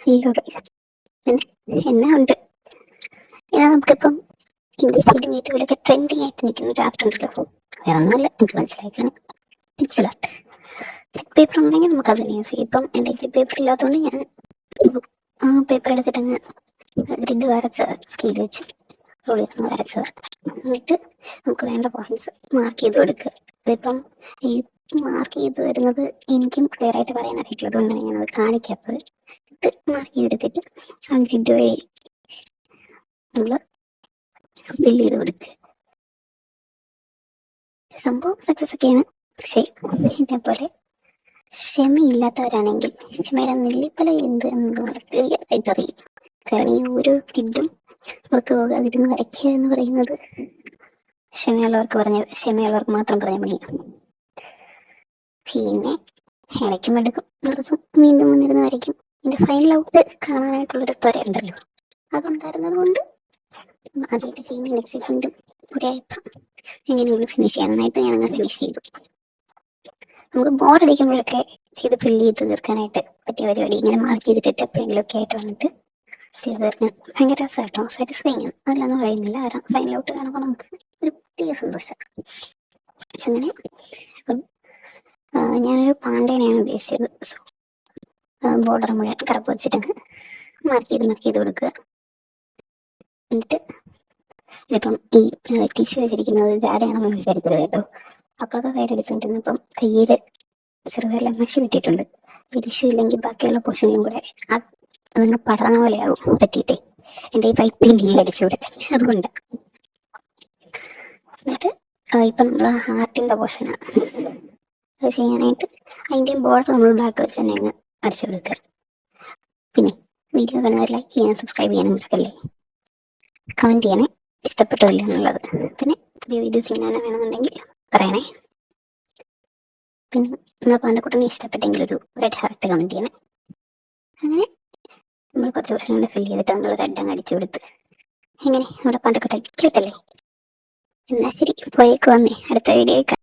Hello guys, എന്നാ ഉണ്ട്? ഇതാ നമുക്കിപ്പം ഇൻസ്റ്റയിലും യൂട്യൂബിലൊക്കെ ട്രെൻഡിങ് ആയിട്ട് നിൽക്കുന്ന ഒരു ആർട്ട് ഉണ്ടല്ലോ. വേറെ ഒന്നുമല്ല, എനിക്ക് മനസ്സിലാക്കാൻ പിക്ചർ ആർട്ട്. ഗ്രിഡ് പേപ്പർ ഉണ്ടെങ്കിൽ നമുക്ക് അത് യൂസ് ചെയ്യും. ഇപ്പം എൻ്റെ ഗ്രിഡ് പേപ്പർ ഇല്ലാത്തതുകൊണ്ട് ഞാൻ ആ പേപ്പർ എടുത്തിട്ടങ്ങ് ഗ്രിഡ് വരച്ച് സ്കെയിൽ വെച്ച് റോൾ ചെയ്ത് വരച്ചത്. എന്നിട്ട് നമുക്ക് വേണ്ട പോയിന്റ്സ് മാർക്ക് ചെയ്ത് കൊടുക്കുക. ഇതിപ്പം ഈ മാർക്ക് ചെയ്ത് തരുന്നത് എനിക്കും ക്ലിയർ ആയിട്ട് പറയാൻ അറിയില്ല, അതുകൊണ്ടാണ് ഞാനത് കാണിക്കാത്തത്. ഇത് മാർക്ക് ചെയ്തെടുത്തിട്ട് ആ ഗ്രിഡ് വഴി നമ്മൾ ഫില്ല് ചെയ്ത് കൊടുക്കുക. സംഭവം സക്സസ് ഒക്കെയാണ്. പക്ഷേ ഇതേപോലെ ക്ഷമയില്ലാത്തവരാണെങ്കിൽ ക്ഷമയുടെ നെല്ലിപ്പല എന്ത് എന്ന് ക്ലിയർ ആയിട്ട് അറിയും. കാരണം ഈ ഓരോ ഗ്രിഡും പുറത്തു പോകാതിരുന്ന് വരയ്ക്കുക എന്ന് പറയുന്നത് ക്ഷമയുള്ളവർക്ക് മാത്രം പറഞ്ഞ പണിയാണ്. പിന്നെ ഇടയ്ക്കും എടുക്കും ദിവസം വീണ്ടും വന്നിരുന്ന് വരയ്ക്കും. ഇതിന്റെ ഫൈനൽ ഔട്ട് കാണാനായിട്ടുള്ളൊരു ത്വര ഉണ്ടല്ലോ, അതുണ്ടായിരുന്നത് കൊണ്ട് ആദ്യമായിട്ട് ചെയ്യുന്ന നെക്സ്റ്റ് വീണ്ടും കൂടെ ആയപ്പം എങ്ങനെയെങ്കിലും ഫിനിഷ് ചെയ്യാൻ നന്നായിട്ട് ഞാനങ്ങ് ഫിനിഷ് ചെയ്തു. നമുക്ക് ബോറടിക്കുമ്പോഴൊക്കെ ചെയ്ത് ഫില്ല് ചെയ്ത് തീർക്കാനായിട്ട് പറ്റിയ പരിപാടി ഇങ്ങനെ മാർക്ക് ചെയ്തിട്ട് എപ്പോഴെങ്കിലും ഒക്കെ ആയിട്ട് വന്നിട്ട് ചെയ്ത് തീർക്കാൻ ഭയങ്കര രസമായിട്ടോ, സാറ്റിസ്ഫൈങ് ആണ്. അല്ലാന്ന് പറയുന്നില്ല, കാരണം ഫൈനൽ ഔട്ട് കാണുമ്പോൾ നമുക്ക് ഒരു പ്രത്യേക സന്തോഷം. അങ്ങനെ ഞാനൊരു പാണ്ടേനെയാണ് ഉദ്ദേശിച്ചത്. ബോർഡർ മുഴുവൻ കറുപ്പ് വെച്ചിട്ട് മാർക്ക് ചെയ്ത് കൊടുക്കുക. എന്നിട്ട് ഇതിപ്പം ഈ ടിഷ്യൂ വെച്ചിരിക്കുന്നത് ജാടയാണെന്ന് വിചാരിക്കരുത് കേട്ടോ. അപ്പൊക്കെ കയ്യിലടിച്ചുകൊണ്ടിരുന്നപ്പം കയ്യിൽ ചെറുതെല്ലാം മഷി വിട്ടിട്ടുണ്ട്. ഈ ടിഷ്യൂ ഇല്ലെങ്കിൽ ബാക്കിയുള്ള പോർഷനിലും കൂടെ അതങ്ങ് പടർന്ന പോലെയാകും പറ്റിയിട്ടേ. എൻ്റെ ഈ വൈറ്റ് പെയിന്റിൽ അടിച്ചുകൂടെ, അതുകൊണ്ട്. എന്നിട്ട് ഇപ്പം നമ്മൾ ഹാർട്ടിൻ്റെ പോർഷനാണ് അത് ചെയ്യാനായിട്ട് അതിൻ്റെയും ബോർഡർ നമ്മൾ ബ്ലാക്ക് വെച്ച് തന്നെ അങ്ങ് വരച്ചു കൊടുക്കുക. പിന്നെ വീഡിയോ കാണുന്നവർ ലൈക്ക് ചെയ്യാനും സബ്സ്ക്രൈബ് ചെയ്യാനും മറക്കല്ലേ. കമൻറ്റ് ചെയ്യണേ ഇഷ്ടപ്പെട്ടോ ഇല്ല എന്നുള്ളത്. പിന്നെ പുതിയ വീഡിയോസ് ചെയ്യാനും വേണമെന്നുണ്ടെങ്കിൽ പറയണേ. പിന്നെ നമ്മളെ പാണ്ടക്കുട്ടനെ ഇഷ്ടപ്പെട്ടെങ്കിൽ ഒരു റെഡ് ഹാർട്ട് കമൻറ്റ് ചെയ്യണേ. അങ്ങനെ നമ്മൾ കുറച്ച് വർഷങ്ങൾ ഫില്ല് ചെയ്തിട്ട് നമ്മൾ റെഡ് അങ്ങ് അടിച്ചു കൊടുത്ത്. എങ്ങനെ നമ്മുടെ പാണ്ടക്കുട്ടൻ ക്യൂട്ടല്ലേ? എന്നാൽ ശരി, പോയേക്ക് വന്നേ, അടുത്ത വീഡിയോ